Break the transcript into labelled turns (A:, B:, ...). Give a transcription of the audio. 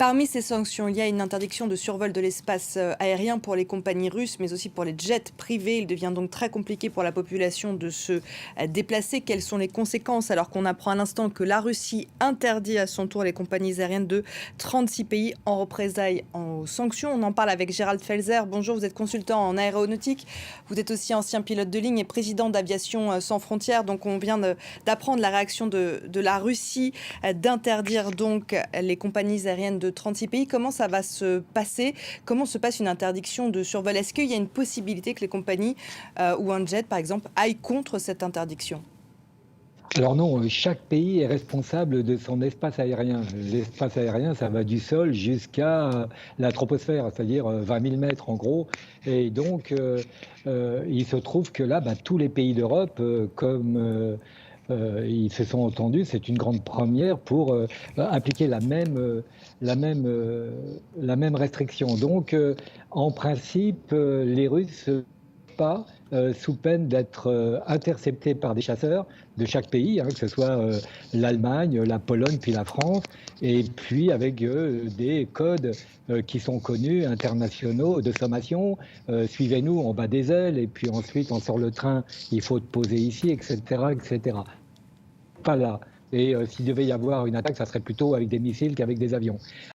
A: Parmi ces sanctions, il y a une interdiction de survol de l'espace aérien pour les compagnies russes, mais aussi pour les jets privés. Il devient donc très compliqué pour la population de se déplacer. Quelles sont les conséquences alors qu'on apprend à l'instant que la Russie interdit à son tour les compagnies aériennes de 36 pays en représailles aux sanctions? On en parle avec Gérald Felzer. Bonjour, vous êtes consultant en aéronautique. Vous êtes aussi ancien pilote de ligne et président d'Aviation sans frontières. Donc on vient d'apprendre la réaction de la Russie d'interdire donc les compagnies aériennes de 36 pays. Comment ça va se passer? Comment se passe une interdiction de survol? Est-ce qu'il y a une possibilité que les compagnies ou un jet, par exemple, aillent contre cette interdiction?
B: Alors non, chaque pays est responsable de son espace aérien. L'espace aérien, ça va du sol jusqu'à la troposphère, c'est-à-dire 20 000 mètres en gros. Et donc, il se trouve que là, tous les pays d'Europe, ils se sont entendus, c'est une grande première pour appliquer la même restriction. Donc, en principe, les Russes pas sous peine d'être interceptés par des chasseurs de chaque pays, que ce soit l'Allemagne, la Pologne, puis la France, et puis avec des codes qui sont connus, internationaux, de sommation. Suivez-nous, on bat des ailes, et puis ensuite on sort le train, il faut te poser ici, etc., etc. Pas là. Et s'il devait y avoir une attaque, ça serait plutôt avec des missiles qu'avec des avions.